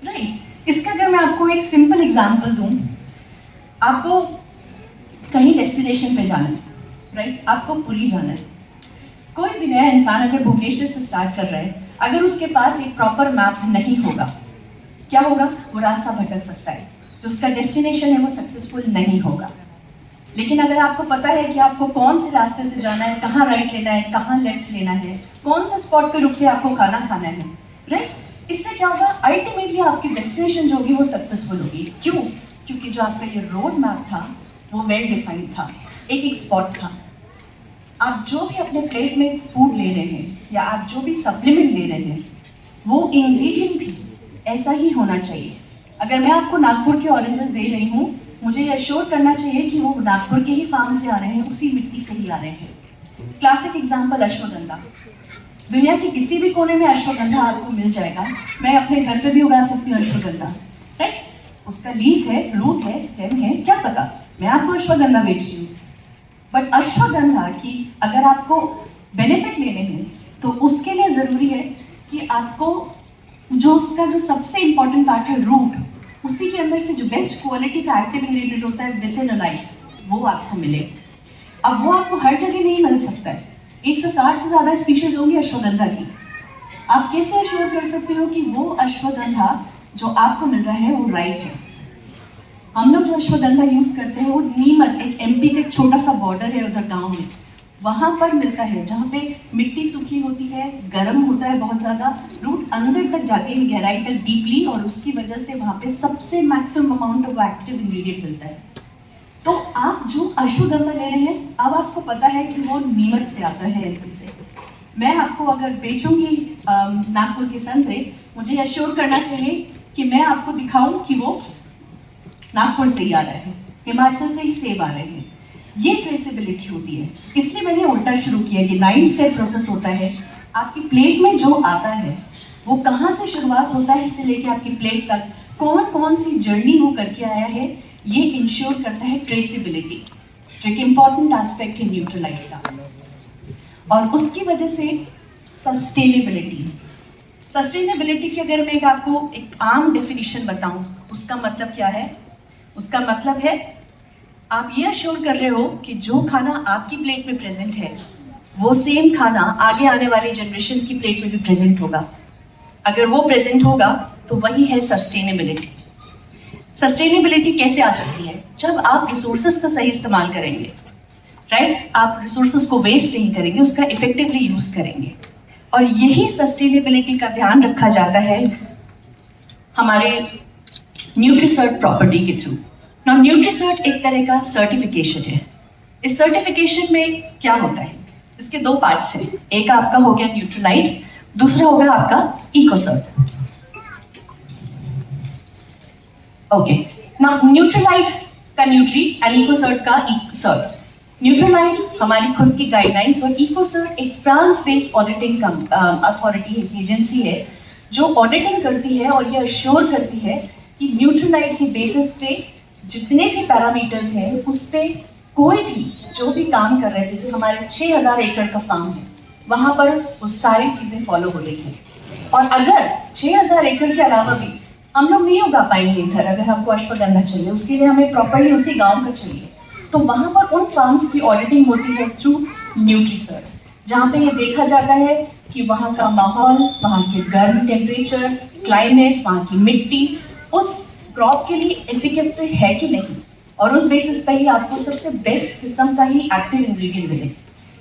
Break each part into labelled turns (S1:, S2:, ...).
S1: Right. इसका अगर मैं आपको एक सिंपल एग्जांपल दूं, आपको कहीं डेस्टिनेशन पे जाना है, राइट, आपको पुरी जाना है। कोई भी नया इंसान अगर भुवनेश्वर से स्टार्ट कर रहा है, अगर उसके पास एक प्रॉपर मैप नहीं होगा, क्या होगा? वो रास्ता भटक सकता है, तो उसका डेस्टिनेशन है वो सक्सेसफुल नहीं होगा। लेकिन अगर आपको पता है कि आपको कौन से रास्ते से जाना है, कहाँ राइट लेना है, कहाँ लेफ्ट लेना है, कौन सा स्पॉट पे रुक के आपको खाना खाना है, राइट, इससे क्या होगा? अल्टीमेटली आपकी डेस्टिनेशन जो होगी वो सक्सेसफुल होगी। क्यों? क्योंकि जो आपका ये रोड मैप था वो वेल डिफाइंड था, एक एक स्पॉट था। आप जो भी अपने प्लेट में फूड ले रहे हैं या आप जो भी सप्लीमेंट ले रहे हैं, वो इंग्रेडिएंट भी ऐसा ही होना चाहिए। अगर मैं आपको नागपुर के ऑरेंजेस दे रही हूँ, मुझे ये अश्योर करना चाहिए कि वो नागपुर के ही फार्म से आ रहे हैं, उसी मिट्टी से ही आ रहे हैं। Classic example ashwagandha. दुनिया के किसी भी कोने में अश्वगंधा आपको मिल जाएगा। मैं अपने घर पे भी उगा सकती हूँ अश्वगंधा, राइट। उसका लीफ है, रूट है, स्टेम है, क्या पता, मैं आपको अश्वगंधा बेच रही हूँ। बट अश्वगंधा की अगर आपको बेनिफिट लेने हैं तो उसके लिए ज़रूरी है कि आपको जो उसका जो सबसे इंपॉर्टेंट पार्ट है रूट, उसी के अंदर से जो बेस्ट क्वालिटी का एक्टिव इंग्रेडिएंट होता है विथेनोलाइट्स, वो आपको मिले। अब वो आपको हर जगह नहीं मिल सकता है। 160 से ज़्यादा स्पीशीज होंगी अश्वगंधा की। आप कैसे अश्योर कर सकते हो कि वो अश्वगंधा जो आपको मिल रहा है वो राइट है? हम लोग जो अश्वगंधा यूज करते हैं वो नीमत, एक एमपी के छोटा सा बॉर्डर है उधर गांव में, वहां पर मिलता है, जहाँ पे मिट्टी सूखी होती है, गर्म होता है बहुत ज्यादा, रूट अंदर तक जाती है गहराई तक डीपली, और उसकी वजह से वहां पे सबसे maximum amount of active ingredient मिलता है। तो आप जो अश्वगंधा ले रहे हैं, अब आपको पता है कि वो नीमत से आता है, एमपी से। मैं आपको अगर बेचूंगी नागपुर के संतरे, मुझे अश्योर करना चाहिए कि मैं आपको दिखाऊं कि वो नागपुर से ही आ रहे हैं, हिमाचल से ही सेब आ रहे हैं। ये ट्रेसेबिलिटी होती है। इसलिए मैंने उल्टा शुरू किया कि 9 स्टेप प्रोसेस होता है। आपकी प्लेट में जो आता है वो कहाँ से शुरुआत होता है से लेके आपकी प्लेट तक कौन कौन सी जर्नी वो करके आया है, ये इंश्योर करता है ट्रेसेबिलिटी, जो एक इम्पॉर्टेंट एस्पेक्ट है न्यूट्रलाइट का। और उसकी वजह से सस्टेनेबिलिटी। सस्टेनेबिलिटी की अगर मैं आपको एक आम डेफिनेशन बताऊं, उसका मतलब क्या है? उसका मतलब है आप ये अश्योर कर रहे हो कि जो खाना आपकी प्लेट में प्रेजेंट है वो सेम खाना आगे आने वाली जनरेशन्स की प्लेट में भी प्रेजेंट होगा। अगर वो प्रेजेंट होगा तो वही है सस्टेनेबिलिटी। सस्टेनेबिलिटी कैसे आ सकती है? जब आप रिसोर्सेज का सही इस्तेमाल करेंगे, राइट, आप रिसोर्सेज को वेस्ट नहीं करेंगे, उसका इफेक्टिवली यूज करेंगे। और यही सस्टेनेबिलिटी का ध्यान रखा जाता है हमारे न्यूट्रीसर्ट प्रॉपर्टी के थ्रू। नाउ न्यूट्रीसर्ट एक तरह का सर्टिफिकेशन है। इस सर्टिफिकेशन में क्या होता है? इसके 2 पार्ट्स हैं। एक आपका हो गया न्यूट्रलाइट, दूसरा होगा आपका इकोसर्ट। ओके, नाउ न्यूट्रलाइट का न्यूट्री एंड इकोसर्ट का सर्ट। न्यूट्रलाइट हमारी खुद की गाइडलाइंस और इकोसर्ट एक फ्रांस बेस्ड ऑडिटिंग अथॉरिटी, एक एजेंसी है जो ऑडिटिंग करती है और ये अश्योर करती है कि न्यूट्रलाइट के बेसिस पे जितने भी पैरामीटर्स हैं उस पे कोई भी जो भी काम कर रहा है, जैसे हमारे 6000 एकड़ का फार्म है, वहाँ पर वो सारी चीज़ें फॉलो हो रही हैं। और अगर 6000 एकड़ के अलावा भी हम लोग नहीं उगा पाएंगे इधर, अगर हमको अश्वगंधा चाहिए, उसके लिए हमें प्रॉपरली उसी गाँव का चाहिए, तो वहाँ पर उन फार्म्स की ऑडिटिंग होती है थ्रू न्यूट्रीसर्ट, जहाँ पे ये देखा जाता है कि वहाँ का माहौल, वहाँ के गर्म टेम्परेचर, क्लाइमेट, वहाँ की मिट्टी उस क्रॉप के लिए एफिकेटिव है कि नहीं, और उस बेसिस पे ही आपको सबसे बेस्ट किस्म का ही एक्टिव इंग्रेडिएंट मिले।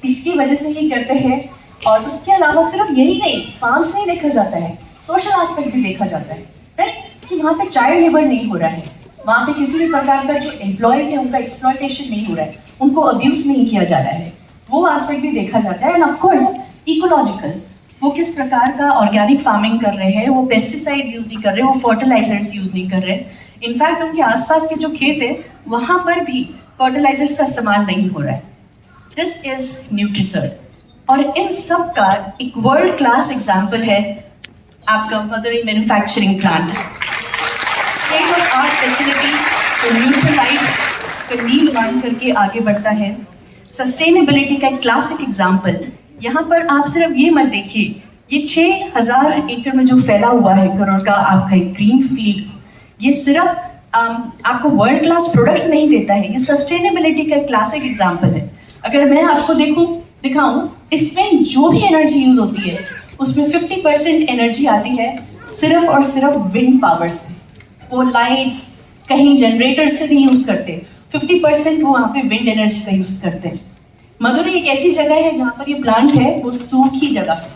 S1: इसकी वजह से ही करते हैं। और इसके अलावा सिर्फ यही नहीं, फार्म्स नहीं देखा जाता है, सोशल एस्पेक्ट भी देखा जाता है, राइट, कि वहाँ पे चाइल्ड लेबर नहीं हो रहा है, वहाँ पे किसी भी प्रकार का जो एम्प्लॉयज है उनका एक्सप्लॉयटेशन नहीं हो रहा है, उनको अब्यूज नहीं किया जा रहा है, वो एस्पेक्ट भी देखा जाता है। एंड ऑफ कोर्स इकोलॉजिकल, वो किस प्रकार का ऑर्गेनिक फार्मिंग कर रहे हैं, वो पेस्टिसाइड्स यूज नहीं कर रहे, वो फर्टिलाइजर्स यूज नहीं कर रहे। इनफैक्ट उनके आसपास के जो खेत है वहाँ पर भी फर्टिलाइजर्स का इस्तेमाल नहीं हो रहा है। This is Nutrisert. और इन सब का एक वर्ल्ड क्लास एग्जाम्पल है आपका Madurai manufacturing plant, state of art facility जो न्यूट्रलाइट का नींव मान करके आगे बढ़ता है। सस्टेनेबिलिटी का एक क्लासिक एग्जाम्पल। यहाँ पर आप सिर्फ ये मत देखिए ये 6,000 एकड़ में जो फैला हुआ है करोड़ का आपका एक ग्रीन फील्ड, ये सिर्फ आपको वर्ल्ड क्लास प्रोडक्ट्स नहीं देता है, ये सस्टेनेबिलिटी का क्लासिक एग्जाम्पल है। अगर मैं आपको दिखाऊं, इसमें जो भी एनर्जी यूज होती है उसमें 50% एनर्जी आती है सिर्फ और सिर्फ विंड पावर से। वो लाइट्स कहीं जनरेटर से नहीं यूज करते, 50% वो वहाँ पे विंड एनर्जी का यूज करते हैं। मदुरई एक ऐसी जगह है जहाँ पर ये प्लांट है, वो सूखी जगह है,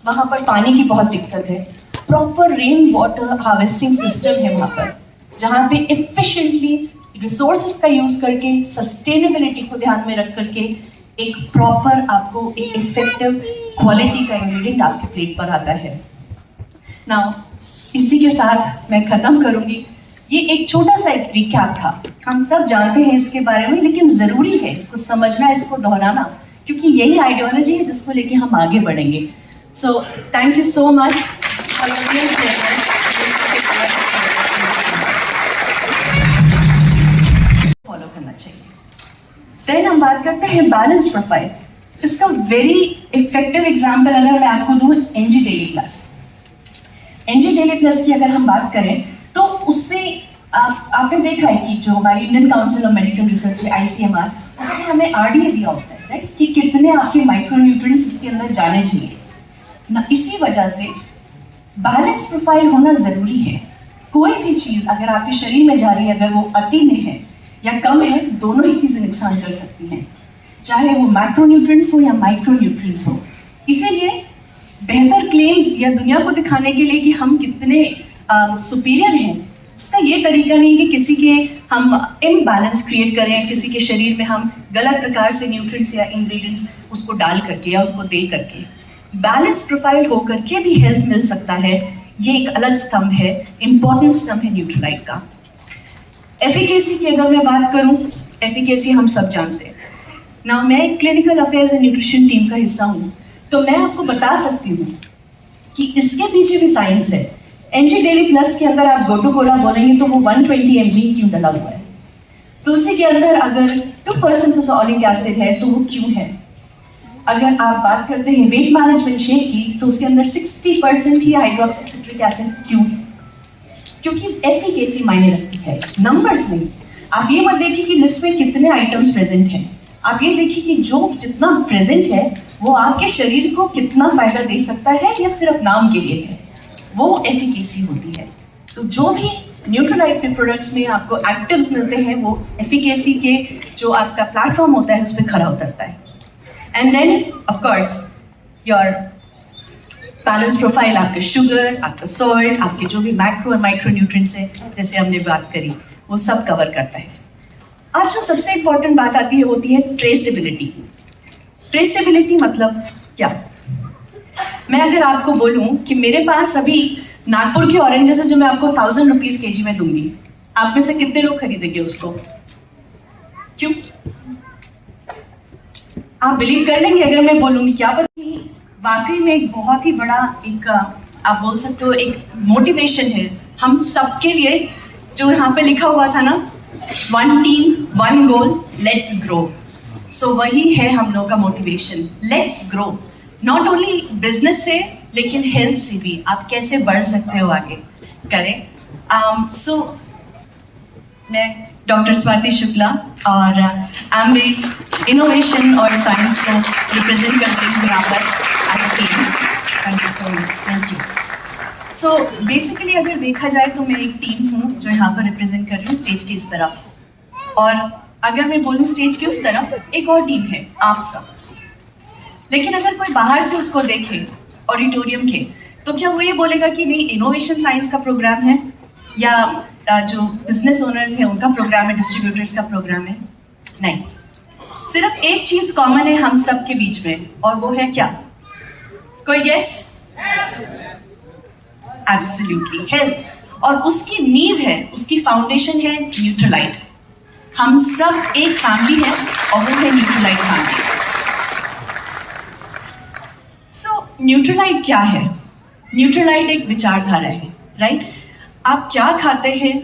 S1: वहाँ पर पानी की बहुत दिक्कत है। Proper rain water harvesting system है वहाँ पर, जहाँ पे एफिशिएंटली रिसोर्सेज का यूज करके सस्टेनेबिलिटी को ध्यान में रख करके एक प्रॉपर आपको एक इफेक्टिव क्वालिटी का इंग्रेडिएंट आपके प्लेट पर आता है। नाउ इसी के साथ मैं खत्म करूंगी। ये एक छोटा सा एक रिकैप था, हम सब जानते हैं इसके बारे में, लेकिन जरूरी है इसको समझना, इसको दोहराना, क्योंकि यही आइडियोलॉजी है जिसको लेके हम आगे बढ़ेंगे। So thank you so much. Follow करना चाहिए। देन हम बात करते हैं बैलेंस प्रोफाइल। इसका वेरी इफेक्टिव एग्जाम्पल अगर मैं आपको दूं, NG daily plus. NG daily plus की अगर हम बात करें तो उसमें आपने देखा है कि जो हमारी Indian council of medical research है, ICMR, उसने हमें RDA दिया होता है, राइट, कि कितने आपके माइक्रोन्यूट्रिएंट्स उसके अंदर जाने चाहिए ना। इसी वजह से बैलेंस प्रोफाइल होना जरूरी है। कोई भी चीज़ अगर आपके शरीर में जा रही है, अगर वो अति में है या कम है, दोनों ही चीज़ें नुकसान कर सकती हैं, चाहे वो मैक्रोन्यूट्रिएंट्स हो या माइक्रोन्यूट्रिएंट्स हो। इसीलिए बेहतर क्लेम्स या दुनिया को दिखाने के लिए कि हम कितने सुपीरियर हैं, उसका ये तरीका नहीं कि किसी के हम इम्बैलेंस क्रिएट करें, किसी के शरीर में हम गलत प्रकार से न्यूट्रिएंट्स या इंग्रेडिएंट्स उसको डाल करके या उसको दे करके। बैलेंस प्रोफाइल होकर के भी हेल्थ मिल सकता है, ये एक अलग स्तंभ है, इंपॉर्टेंट स्तंभ है न्यूट्रीलाइट का। एफिकेसी की अगर मैं बात करूं, एफिकेसी हम सब जानते हैं ना। मैं एक clinical affairs and nutrition team का हिस्सा हूं, तो मैं आपको बता सकती हूँ कि इसके पीछे भी साइंस है। एनजी डेली प्लस के अंदर आप गोटू कोला बोलेंगे तो वो 120 mg क्यों डला हुआ है? तुलसी के अंदर अगर 2% ऑलिक एसिड है तो वो क्यों है? अगर आप बात करते हैं वेट मैनेजमेंट शेक की, तो उसके अंदर 60% ही हाइड्रोक्सी सिट्रिक एसिड क्यों? क्योंकि एफिकेसी मायने रखती है, नंबर्स नहीं। आप ये मत देखिए कि लिस्ट में कितने आइटम्स प्रेजेंट हैं, आप ये देखिए कि जो जितना प्रेजेंट है वो आपके शरीर को कितना फायदा दे सकता है या सिर्फ नाम के लिए है, वो एफिकेसी होती है। तो जो भी न्यूट्रीलाइट के प्रोडक्ट्स में आपको एक्टिव्स मिलते हैं, वो एफिकेसी के जो आपका प्लेटफॉर्म होता है उस पर खरा उतरता है। And then of course your balance profile, आपका शुगर, आपका सॉल्ट, आपके जो भी मैक्रो और माइक्रो न्यूट्रिएंट्स हैं, जैसे हमने बात करी, वो सब कवर करता है। आज जो सबसे इंपॉर्टेंट बात आती है होती है ट्रेसेबिलिटी। ट्रेसेबिलिटी मतलब क्या? मैं अगर आपको बोलूं कि मेरे पास अभी नागपुर के ऑरेंजेस है जो मैं आपको 1000 रुपीज केजी में दूंगी, आप में से कितने लोग खरीदेंगे उसको? क्यों? आप बिलीव कर लेंगे अगर मैं बोलूंगी? क्या पता वाकई में एक बहुत ही बड़ा एक आप बोल सकते हो एक मोटिवेशन है हम सबके लिए। जो यहाँ पे लिखा हुआ था ना, 1 टीम 1 गोल, लेट्स ग्रो। सो वही है हम लोग का motivation, let's grow. Not only business से, लेकिन हेल्थ से भी आप कैसे बढ़ सकते हो आगे, करें। सो मैं डॉक्टर स्वाति शुक्ला और एम्बे इनोवेशन और साइंस को रिप्रेजेंट करती हूँ यहाँ पर as a team. Thank you so much. Thank you. So basically अगर देखा जाए तो मैं एक टीम हूँ जो यहाँ पर रिप्रेजेंट कर रही हूँ स्टेज की इस तरफ, और अगर मैं बोलूँ स्टेज की उस तरफ एक और टीम है, आप सब। लेकिन अगर कोई बाहर से उसको देखे ऑडिटोरियम के, तो क्या वो ये बोलेगा कि नहीं इनोवेशन साइंस का प्रोग्राम है या जो बिजनेस ओनर्स हैं उनका प्रोग्राम है, डिस्ट्रीब्यूटर्स का प्रोग्राम है? नहीं, सिर्फ एक चीज कॉमन है हम सब के बीच में, और वो है क्या? कोई गेस? Absolutely health. और उसकी नींव है, उसकी फाउंडेशन है न्यूट्रीलाइट। हम सब एक फैमिली है और वो है न्यूट्रीलाइट फैमिली। सो न्यूट्रीलाइट क्या है? न्यूट्रीलाइट एक विचारधारा है, राइट? आप क्या खाते हैं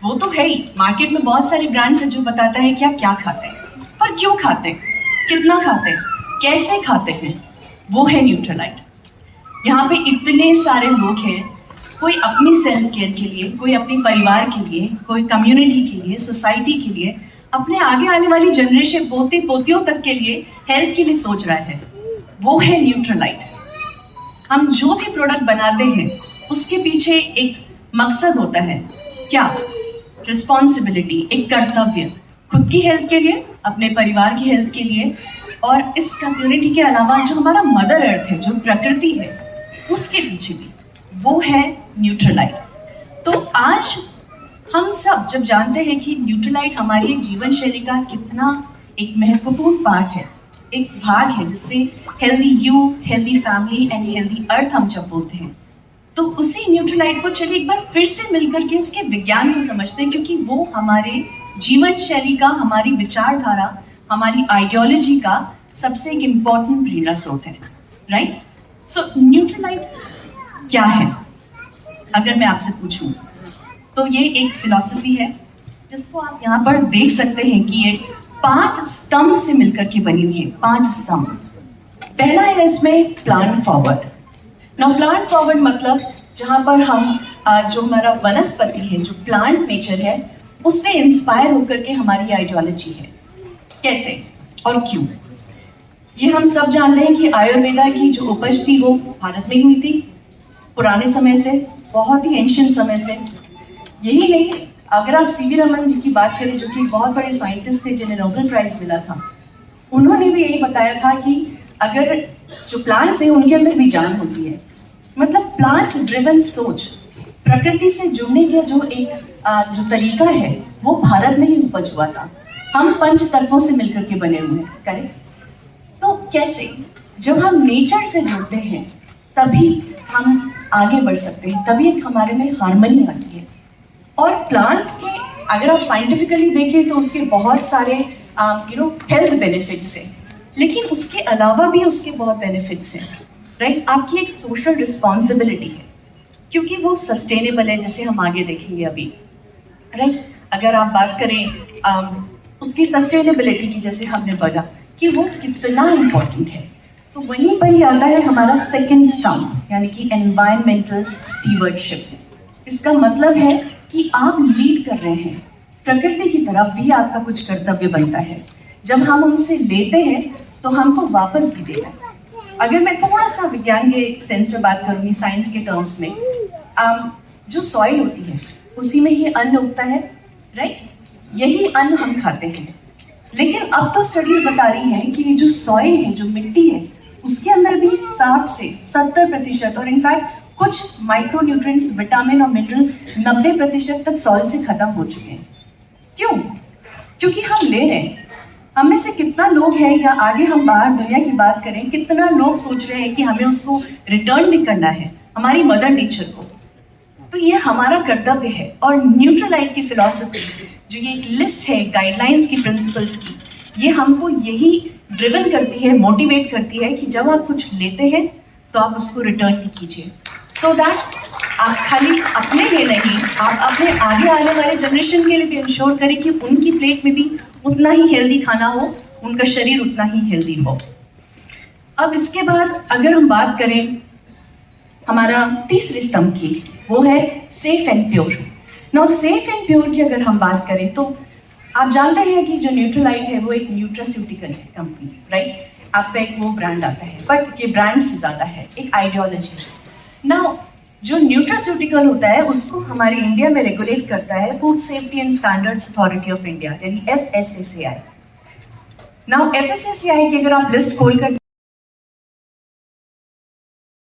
S1: वो तो है ही, मार्केट में बहुत सारे ब्रांड्स हैं जो बताता है कि आप क्या खाते हैं, पर क्यों खाते हैं, कितना खाते हैं, कैसे खाते हैं, वो है न्यूट्रीलाइट। यहाँ पे इतने सारे लोग हैं, कोई अपनी सेल्फ केयर के लिए, कोई अपने परिवार के लिए, कोई कम्युनिटी के लिए, सोसाइटी के लिए, अपने आगे आने वाली जनरेशन पोते पोतियों तक के लिए हेल्थ के लिए सोच रहा है। वो है न्यूट्रलाइट। हम जो भी प्रोडक्ट बनाते हैं उसके पीछे एक मकसद होता है। क्या? रिस्पॉन्सिबिलिटी, एक कर्तव्य, खुद की हेल्थ के लिए, अपने परिवार की हेल्थ के लिए, और इस कम्युनिटी के अलावा जो हमारा मदर अर्थ है, जो प्रकृति है, उसके पीछे भी। वो है न्यूट्रलाइट। तो आज हम सब जब जानते हैं कि न्यूट्रलाइट हमारी एक जीवन शैली का कितना एक महत्वपूर्ण पार्ट है, एक भाग है, जिससे healthy you, healthy family and healthy earth हम जब बोलते हैं, तो उसी न्यूट्रलाइट को चलिए एक बार फिर से मिलकर के उसके विज्ञान को समझते हैं, क्योंकि वो हमारे जीवन शैली का, हमारी विचारधारा, हमारी आइडियोलॉजी का सबसे एक इम्पॉर्टेंट प्रेरणा स्रोत है। राइट? सो न्यूट्रलाइट क्या है? अगर मैं आपसे पूछूं तो ये एक फिलॉसफी है जिसको आप यहाँ पर देख सकते हैं कि ये 5 स्तंभ से मिलकर के बनी हुई है। 5 स्तंभ। पहला है इसमें plant forward. Now plant forward मतलब जहाँ पर हम जो हमारा वनस्पति है, जो प्लांट नेचर है, उससे इंस्पायर होकर के हमारी आइडियोलॉजी है। कैसे और क्यों? ये हम सब जानते हैं कि आयुर्वेदा की जो उपज थी वो भारत में हुई थी, पुराने समय से, बहुत ही एंशियंट समय से। यही नहीं, अगर आप सीवी रमन जी की बात करें, जो कि बहुत बड़े साइंटिस्ट थे जिन्हें नोबेल प्राइज मिला था, उन्होंने भी यही बताया था कि अगर जो प्लांट्स हैं उनके अंदर भी जान होती है। मतलब प्लांट ड्रिवन सोच, प्रकृति से जुड़ने का जो एक जो तरीका है, वो भारत में ही उपज हुआ था। हम पंच तत्वों से मिलकर के बने हुए हैं। करेक्ट? तो कैसे? जब हम नेचर से जुड़ते हैं तभी हम आगे बढ़ सकते हैं, तभी एक हमारे में हार्मनी आती है। और प्लांट के अगर आप साइंटिफिकली देखें तो उसके बहुत सारे हेल्थ बेनिफिट्स हैं, लेकिन उसके अलावा भी उसके बहुत बेनिफिट्स हैं। राइट? आपकी एक सोशल रिस्पॉन्सिबिलिटी है, क्योंकि वो सस्टेनेबल है, जैसे हम आगे देखेंगे अभी। राइट? अगर आप बात करें उसकी सस्टेनेबिलिटी की, जैसे हमने बोला कि वो कितना इम्पोर्टेंट है, तो वहीं पर ही आता है हमारा सेकंड स्तंभ, यानी कि एनवायरमेंटल स्टीवर्डशिप। इसका मतलब है कि आप लीड कर रहे हैं, प्रकृति की तरफ भी आपका कुछ कर्तव्य बनता है। जब हम उनसे लेते हैं तो हमको वापस भी देना है। अगर मैं थोड़ा सा विज्ञान के सेंस में बात करूँगी, साइंस के टर्म्स में, जो सॉइल होती है उसी में ही अन्न उगता है। राइट? यही अन्न हम खाते हैं। लेकिन अब तो स्टडीज बता रही हैं कि जो सॉइल है, जो मिट्टी है, उसके अंदर भी 60 से 70% और इनफैक्ट कुछ माइक्रोन्यूट्रिएंट्स, विटामिन और मिनरल 90% तक सॉइल से खत्म हो चुके हैं। क्यों? क्योंकि हम ले रहे हैं। हम में से कितना लोग हैं, या आगे हम बाहर दुनिया की बात करें, कितना लोग सोच रहे हैं कि हमें उसको रिटर्न भी करना है, हमारी मदर नेचर को। तो ये हमारा कर्तव्य है। और न्यूट्रलाइट की फिलॉसफी, जो ये एक लिस्ट है गाइडलाइंस की, प्रिंसिपल्स की, ये हमको यही ड्रिवन करती है, मोटिवेट करती है कि जब आप कुछ लेते हैं तो आप उसको रिटर्न भी कीजिए, सो दैट आप खाली अपने लिए नहीं, आप अपने आगे आने वाले जनरेशन के लिए भी इंश्योर करें कि उनकी प्लेट में भी उतना ही हेल्दी खाना हो, उनका शरीर उतना ही हेल्दी हो। अब इसके बाद अगर हम बात करें हमारा तीसरे स्तंभ की, वो है safe and pure. Now safe and pure की अगर हम बात करें तो आप जानते हैं कि जो न्यूट्रलाइट है वो एक न्यूट्रास्यूटिकल है कंपनी। राइट? आपका एक वो ब्रांड आता है, बट ये ब्रांड से ज़्यादा है, एक आइडियोलॉजी है। नाउ जो न्यूट्रास्यूटिकल होता है उसको हमारे इंडिया में रेगुलेट करता है food safety and standards authority of India, यानी FSSAI। नाउ FSSAI की अगर आप लिस्ट खोल कर